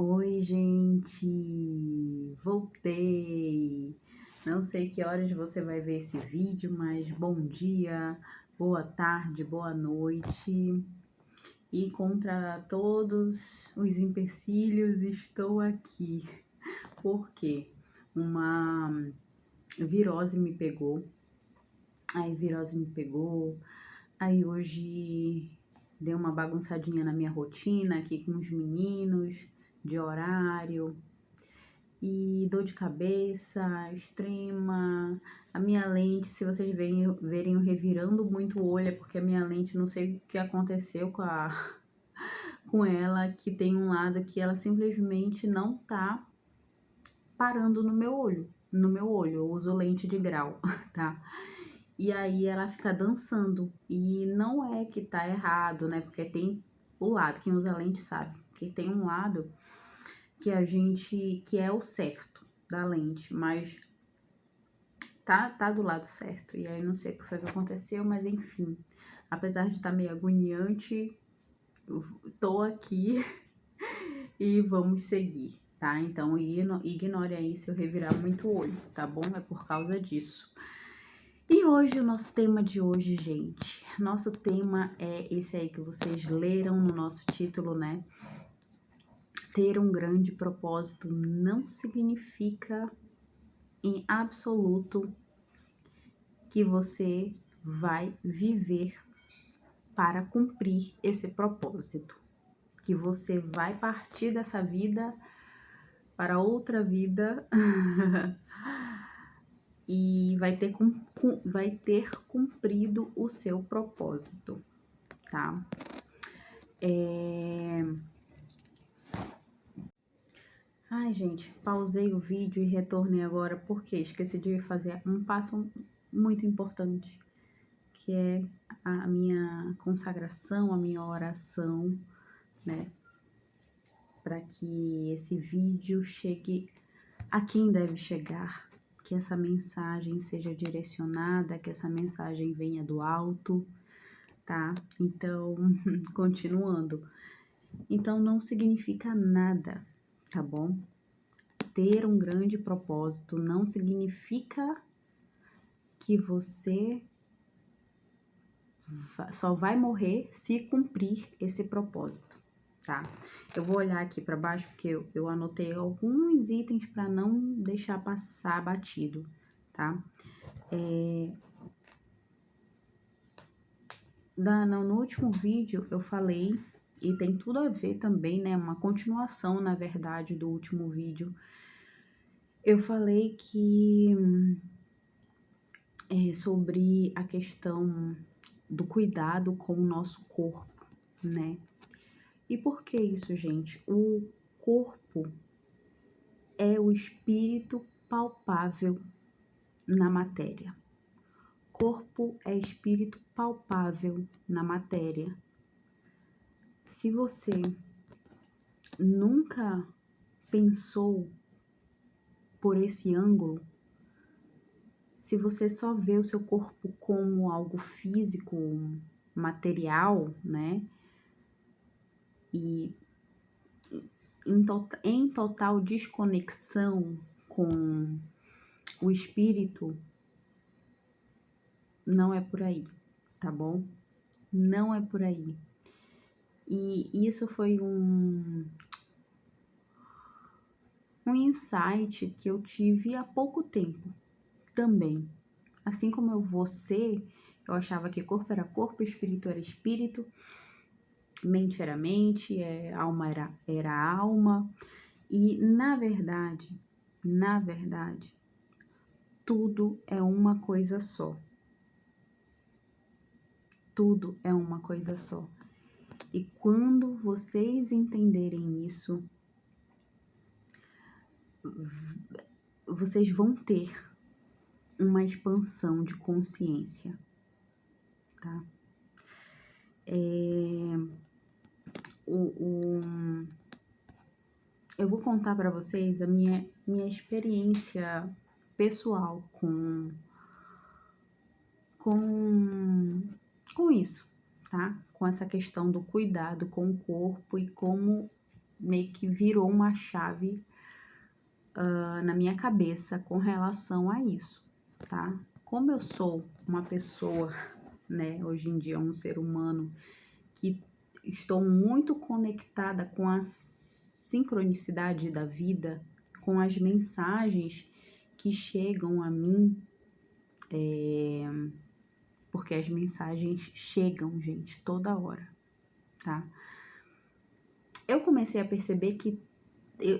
Oi, gente! Voltei! Não sei que horas você vai ver esse vídeo, mas bom dia, boa tarde, boa noite. E contra todos os empecilhos, estou aqui. Por quê? Uma virose me pegou. Aí hoje deu uma bagunçadinha na minha rotina aqui com os meninos, de horário. E dor de cabeça extrema. A minha lente, se vocês verem eu revirando muito o olho, é porque a minha lente, não sei o que aconteceu com ela, que tem um lado que ela simplesmente não tá parando no meu olho. No meu olho, eu uso lente de grau, tá? E aí ela fica dançando. E não é que tá errado, né? Porque tem o lado, quem usa lente sabe, que tem um lado que é o certo da lente, mas tá do lado certo. E aí não sei o que foi que aconteceu, mas enfim. Apesar de estar meio agoniante, eu tô aqui e vamos seguir, tá? Então ignore aí se eu revirar muito o olho, tá bom? É por causa disso. E hoje, o nosso tema de hoje, gente, nosso tema é esse aí que vocês leram no nosso título, né? Ter um grande propósito não significa em absoluto que você vai viver para cumprir esse propósito, que você vai partir dessa vida para outra vida e vai ter cumprido o seu propósito, tá? Ai, gente, pausei o vídeo e retornei agora porque esqueci de fazer um passo muito importante, que é a minha consagração, a minha oração, né? Para que esse vídeo chegue a quem deve chegar, que essa mensagem seja direcionada, que essa mensagem venha do alto, tá? Então, continuando. Então, não significa nada, tá bom? Ter um grande propósito não significa que você só vai morrer se cumprir esse propósito, tá? Eu vou olhar aqui para baixo porque eu anotei alguns itens para não deixar passar batido, tá? No último vídeo eu falei, e tem tudo a ver também, né? Uma continuação, na verdade, do último vídeo. Eu falei que sobre a questão do cuidado com o nosso corpo, né? E por que isso, gente? O corpo é o espírito palpável na matéria. Corpo é espírito palpável na matéria. Se você nunca pensou por esse ângulo, se você só vê o seu corpo como algo físico, material, né? E em total desconexão com o espírito, não é por aí, tá bom? Não é por aí. E isso foi um insight que eu tive há pouco tempo também. Assim como você, eu achava que corpo era corpo, espírito era espírito, mente era mente, alma era alma. E na verdade, tudo é uma coisa só. Tudo é uma coisa só. E quando vocês entenderem isso, vocês vão ter uma expansão de consciência, tá? Eu vou contar para vocês a minha experiência pessoal com, com isso, tá? Com essa questão do cuidado com o corpo e como meio que virou uma chave na minha cabeça com relação a isso, tá? Como eu sou uma pessoa, né, hoje em dia um ser humano que estou muito conectada com a sincronicidade da vida, com as mensagens que chegam a mim, porque as mensagens chegam, gente, toda hora, tá? Eu comecei a perceber que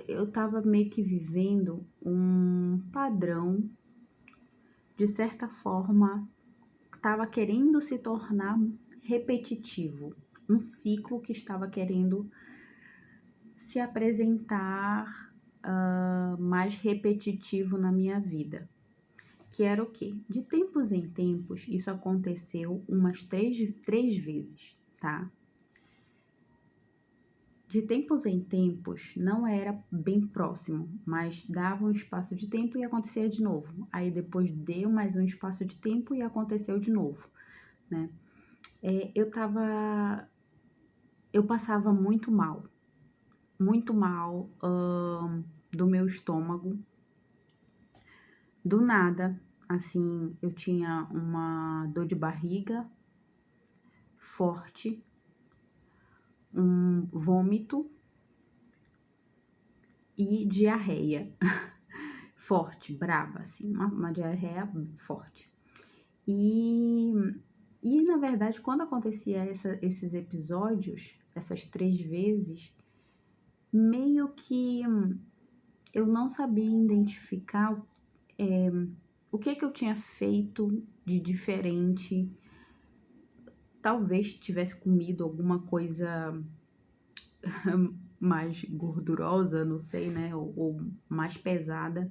eu tava meio que vivendo um padrão, de certa forma, estava querendo se tornar repetitivo, um ciclo que estava querendo se apresentar mais repetitivo na minha vida. Que era o quê? De tempos em tempos, isso aconteceu umas três vezes, tá? De tempos em tempos, não era bem próximo, mas dava um espaço de tempo e acontecia de novo. Aí depois deu mais um espaço de tempo e aconteceu de novo, né? Eu passava muito mal do meu estômago. Do nada, assim, eu tinha uma dor de barriga forte, um vômito e diarreia forte, braba, assim, uma diarreia forte. E na verdade, quando acontecia esses episódios, essas 3 vezes, meio que eu não sabia identificar o que eu tinha feito de diferente. Talvez tivesse comido alguma coisa mais gordurosa, não sei, né? Ou mais pesada.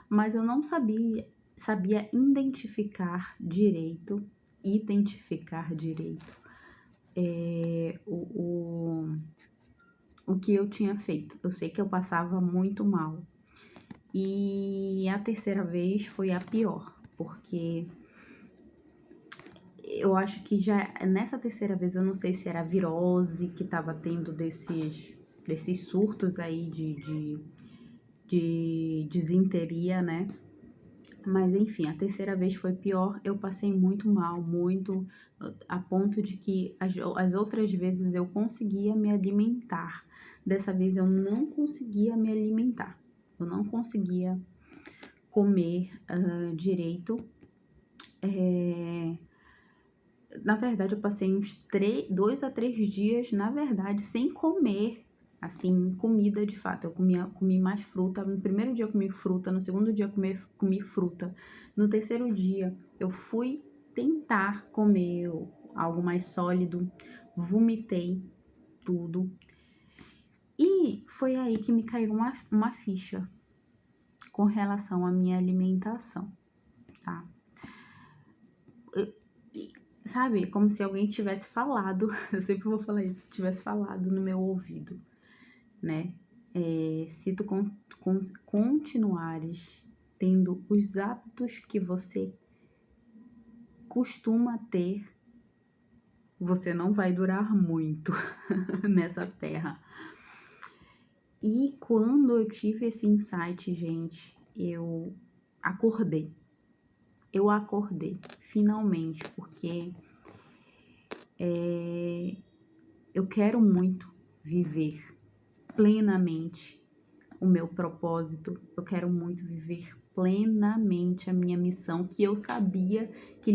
Mas eu não sabia identificar direito o que eu tinha feito. Eu sei que eu passava muito mal. E a terceira vez foi a pior, porque eu acho que já nessa terceira vez, eu não sei se era a virose que tava tendo desses surtos aí de disenteria, né? Mas enfim, a terceira vez foi pior. Eu passei muito mal, muito, a ponto de que as outras vezes eu conseguia me alimentar. Dessa vez eu não conseguia me alimentar. Eu não conseguia comer direito. Na verdade, eu passei uns 2 a 3 dias, na verdade, sem comer, assim, comida de fato. Eu comi mais fruta. No primeiro dia eu comi fruta, no segundo dia eu comi fruta. No terceiro dia eu fui tentar comer algo mais sólido, vomitei tudo. E foi aí que me caiu uma ficha com relação à minha alimentação, tá? Sabe, como se alguém tivesse falado, eu sempre vou falar isso, tivesse falado no meu ouvido, né? Se tu continuares tendo os hábitos que você costuma ter, você não vai durar muito nessa terra. E quando eu tive esse insight, gente, eu acordei. Eu acordei, finalmente, porque eu quero muito viver plenamente o meu propósito. Eu quero muito viver plenamente a minha missão, que eu sabia que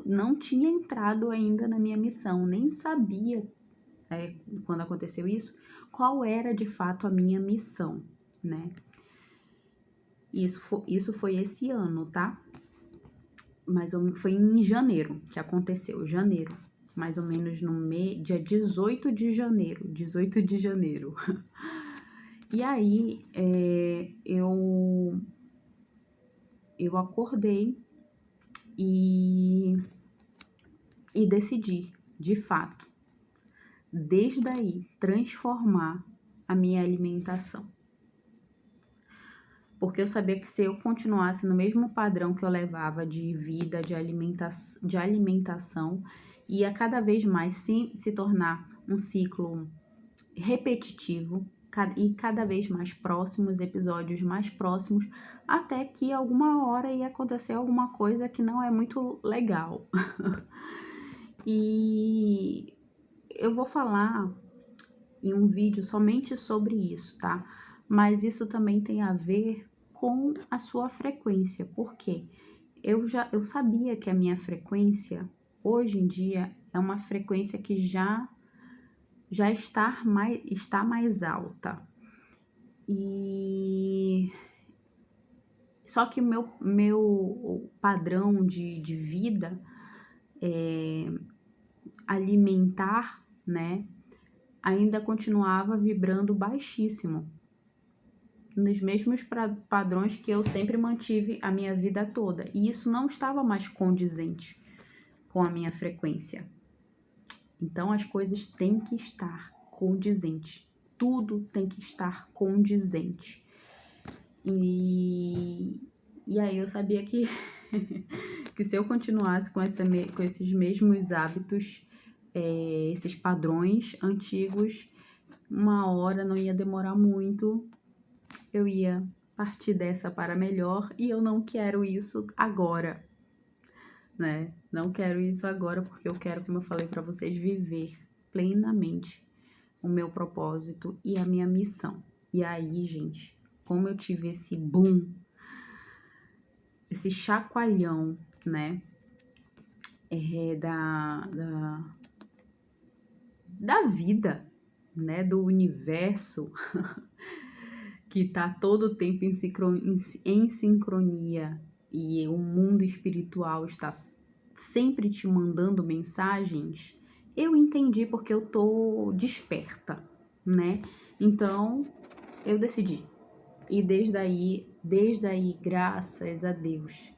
não tinha entrado ainda na minha missão, nem sabia, quando aconteceu isso, qual era de fato a minha missão, né? Isso foi esse ano, tá? Mas foi em janeiro que aconteceu, janeiro, mais ou menos no dia 18 de janeiro, 18 de janeiro. E aí, eu acordei e decidi, de fato, desde aí, transformar a minha alimentação. Porque eu sabia que se eu continuasse no mesmo padrão que eu levava de vida, de alimentação, ia cada vez mais se tornar um ciclo repetitivo, e cada vez mais próximos, episódios mais próximos, até que alguma hora ia acontecer alguma coisa que não é muito legal. E eu vou falar em um vídeo somente sobre isso, tá? Mas isso também tem a ver com a sua frequência. Por quê? Eu sabia que a minha frequência, hoje em dia, é uma frequência que já está mais alta. E só que meu padrão de vida, alimentar, né, ainda continuava vibrando baixíssimo, nos mesmos padrões que eu sempre mantive a minha vida toda. E isso não estava mais condizente com a minha frequência. Então, as coisas têm que estar condizentes. Tudo tem que estar condizente. E aí eu sabia que, que se eu continuasse com esses mesmos hábitos, esses padrões antigos, uma hora não ia demorar muito, eu ia partir dessa para melhor, e eu não quero isso agora, né? Não quero isso agora porque eu quero, como eu falei para vocês, viver plenamente o meu propósito e a minha missão. E aí, gente, como eu tive esse boom, esse chacoalhão, né, da vida, né, do universo, que tá todo o tempo em sincronia, e o mundo espiritual está sempre te mandando mensagens, eu entendi porque eu tô desperta, né? Então, eu decidi. E desde aí, graças a Deus,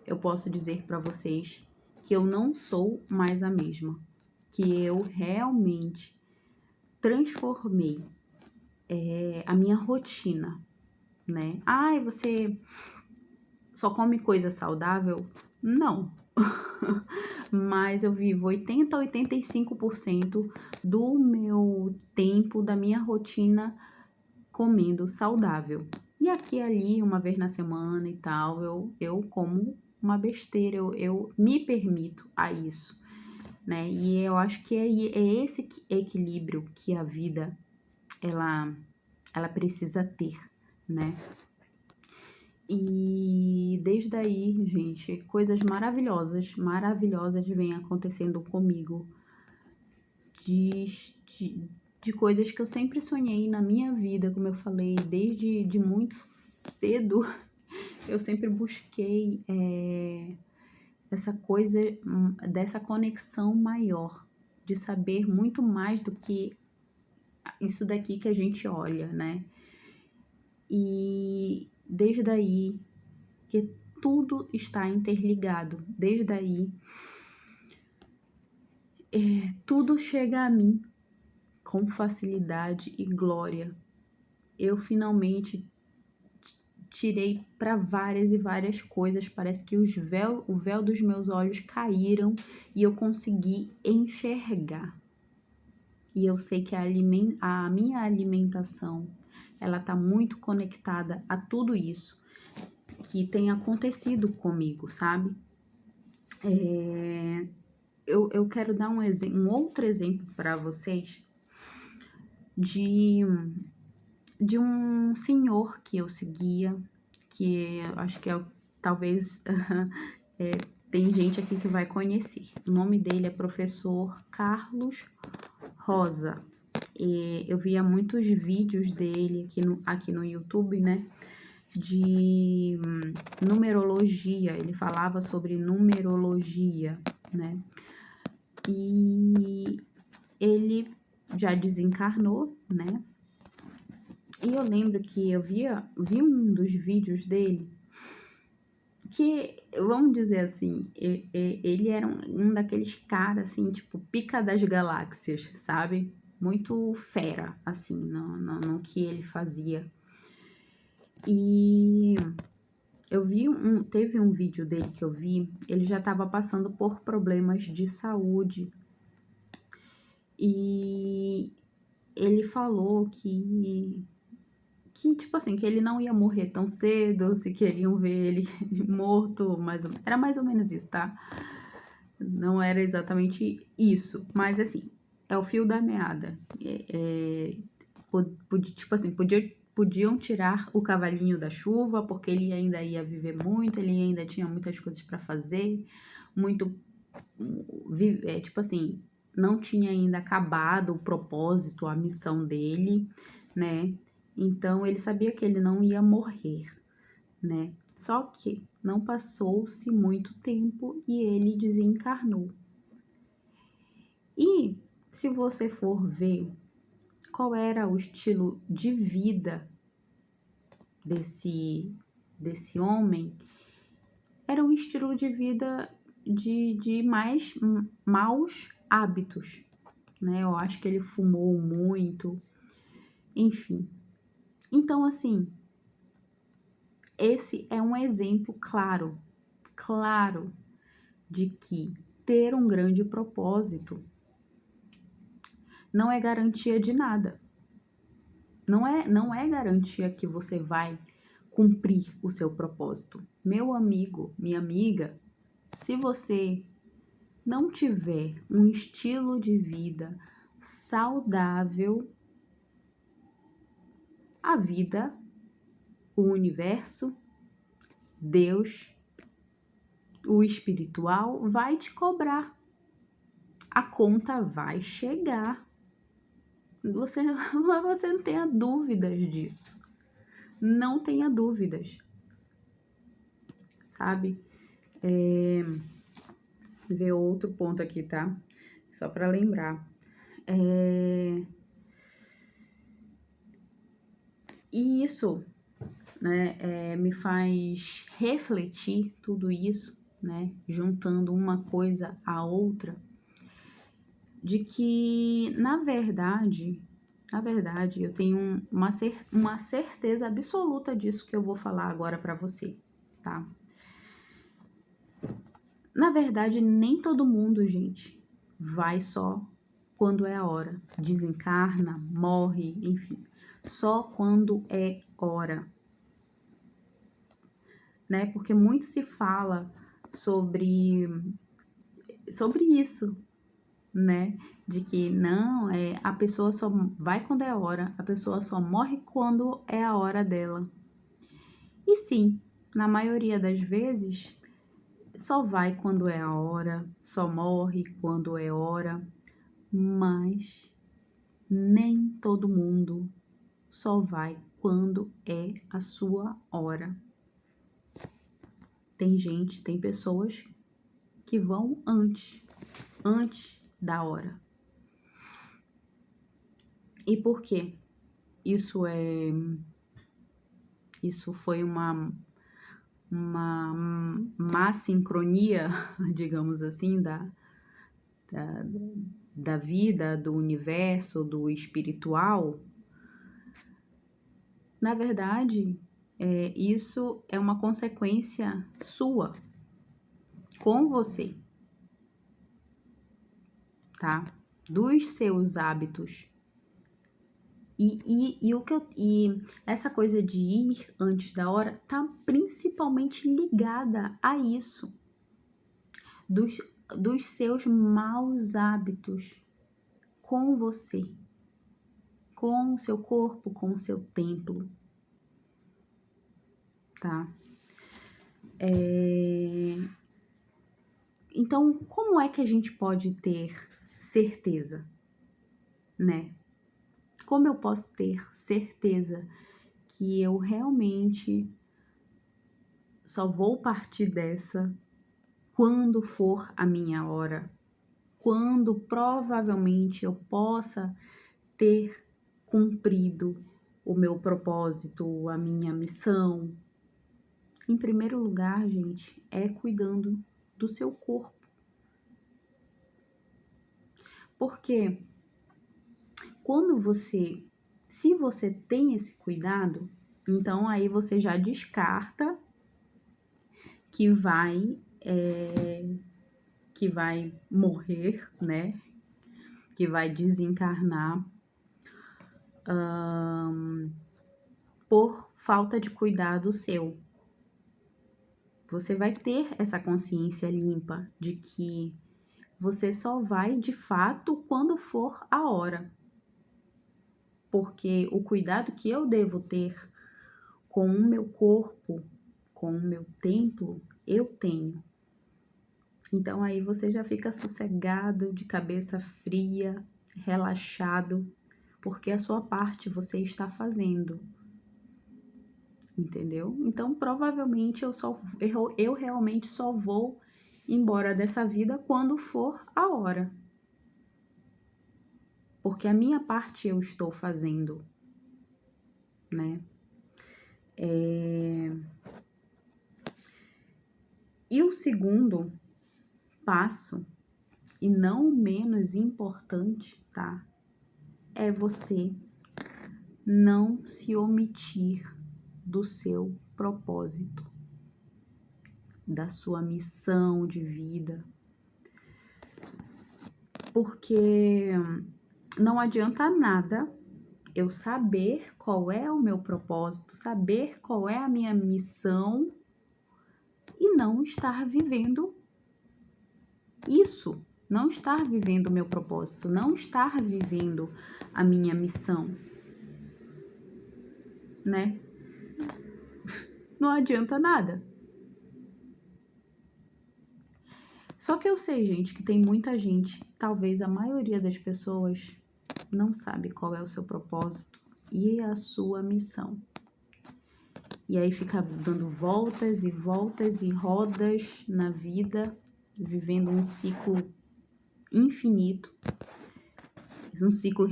eu posso dizer para vocês que eu não sou mais a mesma, que eu realmente transformei a minha rotina, né? Ai, você só come coisa saudável? Não. Mas eu vivo 80 a 85% do meu tempo, da minha rotina, comendo saudável. E aqui e ali, uma vez na semana e tal, eu como uma besteira, eu me permito a isso, né? E eu acho que é esse equilíbrio que a vida, ela precisa ter, né? E desde aí, gente, coisas maravilhosas vêm acontecendo comigo, de coisas que eu sempre sonhei na minha vida, como eu falei, desde de muito cedo, eu sempre busquei essa coisa, dessa conexão maior, de saber muito mais do que isso daqui que a gente olha, né? E desde aí que tudo está interligado, desde aí tudo chega a mim com facilidade e glória. Eu finalmente tirei para várias e várias coisas, parece que o véu dos meus olhos caíram e eu consegui enxergar. E eu sei que a minha alimentação, ela tá muito conectada a tudo isso que tem acontecido comigo, sabe? Eu quero dar um outro exemplo para vocês de um senhor que eu seguia, que eu acho que talvez tem gente aqui que vai conhecer. O nome dele é Professor Carlos Rosa. Eu via muitos vídeos dele aqui no YouTube, né? De numerologia. Ele falava sobre numerologia, né? E ele já desencarnou, né? E eu lembro que eu vi um dos vídeos dele, que, vamos dizer assim, ele era um daqueles caras, assim, tipo, pica das galáxias, sabe? Muito fera, assim, no que ele fazia. E teve um vídeo dele que eu vi, ele já estava passando por problemas de saúde. E ele falou que, tipo assim, que ele não ia morrer tão cedo, se queriam ver ele morto, era mais ou menos isso, tá? Não era exatamente isso, mas assim, é o fio da meada. Tipo assim, podiam tirar o cavalinho da chuva, porque ele ainda ia viver muito, ele ainda tinha muitas coisas para fazer, muito, tipo assim, não tinha ainda acabado o propósito, a missão dele, né? Então ele sabia que ele não ia morrer, né? Só que não passou-se muito tempo e ele desencarnou. E se você for ver qual era o estilo de vida desse homem, era um estilo de vida de mais maus hábitos, né? Eu acho que ele fumou muito, enfim. Então, assim, esse é um exemplo claro de que ter um grande propósito não é garantia de nada. Não é garantia que você vai cumprir o seu propósito. Meu amigo, minha amiga, se você não tiver um estilo de vida saudável, a vida, o universo, Deus, o espiritual vai te cobrar. A conta vai chegar. Você não tenha dúvidas disso. Não tenha dúvidas. Sabe? Ver outro ponto aqui, tá? Só para lembrar. E isso, né, me faz refletir tudo isso, né? Juntando uma coisa à outra, de que, na verdade, eu tenho uma certeza absoluta disso que eu vou falar agora para você, tá? Na verdade, nem todo mundo, gente, vai só quando é a hora. Desencarna, morre, enfim. Só quando é hora. Né? Porque muito se fala sobre isso, né? De que não, a pessoa só vai quando é a hora, a pessoa só morre quando é a hora dela. E sim, na maioria das vezes, só vai quando é a hora, só morre quando é hora, mas nem todo mundo só vai quando é a sua hora. Tem pessoas que vão antes da hora. E por quê? Isso foi uma má sincronia, digamos assim, da vida, do universo, do espiritual. Na verdade, isso é uma consequência sua, com você, tá? Dos seus hábitos. E essa coisa de ir antes da hora tá principalmente ligada a isso, dos seus maus hábitos com você, com o seu corpo, com o seu templo, tá? Então, como é que a gente pode ter certeza, né? Como eu posso ter certeza que eu realmente só vou partir dessa quando for a minha hora? Quando provavelmente eu possa ter cumprido o meu propósito, a minha missão? Em primeiro lugar, gente, é cuidando do seu corpo. Porque se você tem esse cuidado, então aí você já descarta que vai morrer, né? Que vai desencarnar por falta de cuidado seu. Você vai ter essa consciência limpa de que você só vai de fato quando for a hora. Porque o cuidado que eu devo ter com o meu corpo, com o meu templo, eu tenho. Então aí você já fica sossegado, de cabeça fria, relaxado, porque a sua parte você está fazendo. Entendeu? Então provavelmente eu realmente só vou embora dessa vida quando for a hora. Porque a minha parte eu estou fazendo, né? E o segundo passo, e não menos importante, tá? É você não se omitir do seu propósito, da sua missão de vida. Porque não adianta nada eu saber qual é o meu propósito, saber qual é a minha missão e não estar vivendo isso, não estar vivendo o meu propósito, não estar vivendo a minha missão, né? Não adianta nada. Só que eu sei, gente, que tem muita gente, talvez a maioria das pessoas, não sabe qual é o seu propósito e a sua missão. E aí fica dando voltas e voltas e rodas na vida, vivendo um ciclo infinito, um ciclo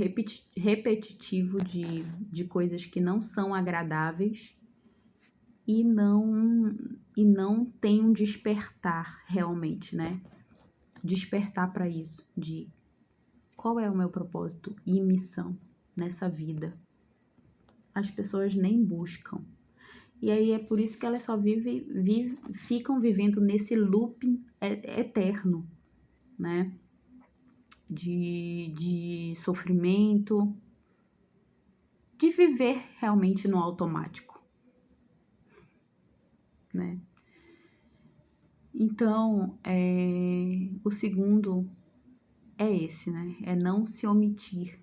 repetitivo de coisas que não são agradáveis e não tem um despertar realmente, né? Despertar para isso, de qual é o meu propósito e missão nessa vida. As pessoas nem buscam. E aí é por isso que elas só ficam vivendo nesse looping eterno, né? De sofrimento, de viver realmente no automático, né? Então, o segundo é esse, né? É não se omitir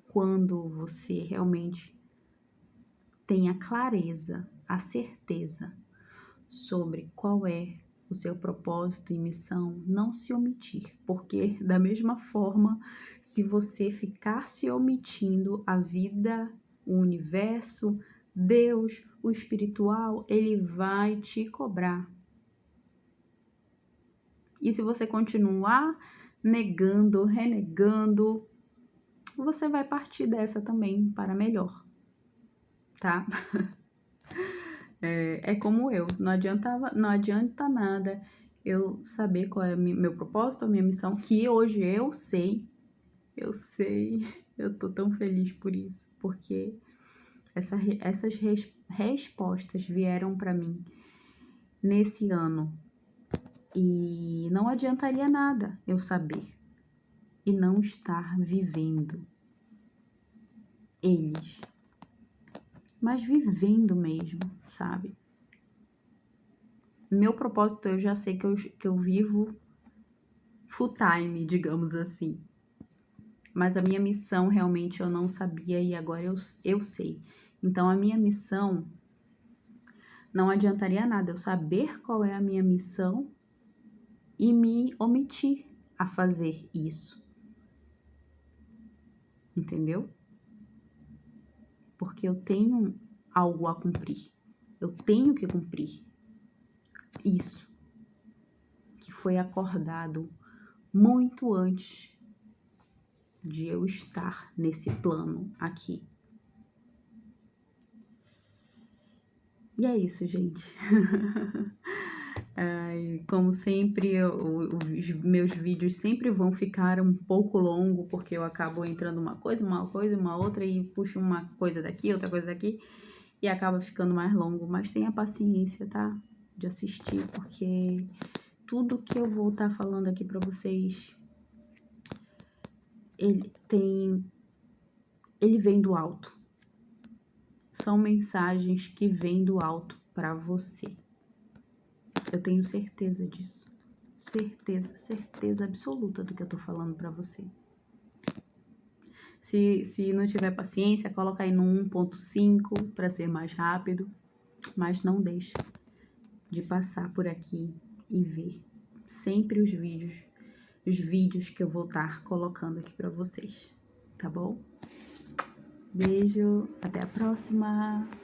quando você realmente tem a clareza, a certeza sobre qual é o seu propósito e missão, não se omitir, porque da mesma forma, se você ficar se omitindo, a vida, o universo, Deus, o espiritual, ele vai te cobrar. E se você continuar negando, renegando, você vai partir dessa também para melhor, tá? É como eu, não adianta nada eu saber qual é meu propósito, a minha missão, que hoje eu sei, eu tô tão feliz por isso, porque essas respostas vieram para mim nesse ano e não adiantaria nada eu saber e não estar vivendo eles, mas vivendo mesmo, sabe? Meu propósito eu já sei que eu vivo full time, digamos assim. Mas a minha missão realmente eu não sabia e agora eu sei. Então a minha missão não adiantaria nada eu saber qual é a minha missão e me omitir a fazer isso. Entendeu? Porque eu tenho algo a cumprir. Eu tenho que cumprir isso que foi acordado muito antes de eu estar nesse plano aqui. E é isso, gente. Como sempre, os meus vídeos sempre vão ficar um pouco longos, porque eu acabo entrando uma outra, e puxo uma coisa daqui, outra coisa daqui, e acaba ficando mais longo. Mas tenha paciência, tá? De assistir, porque tudo que eu vou estar falando aqui pra vocês, ele tem ele vem do alto. São mensagens que vêm do alto para você. Eu tenho certeza disso. Certeza absoluta do que eu tô falando para você. Se não tiver paciência, coloca aí no 1.5 para ser mais rápido, mas não deixa de passar por aqui e ver sempre os vídeos que eu vou estar colocando aqui para vocês, tá bom? Beijo, até a próxima!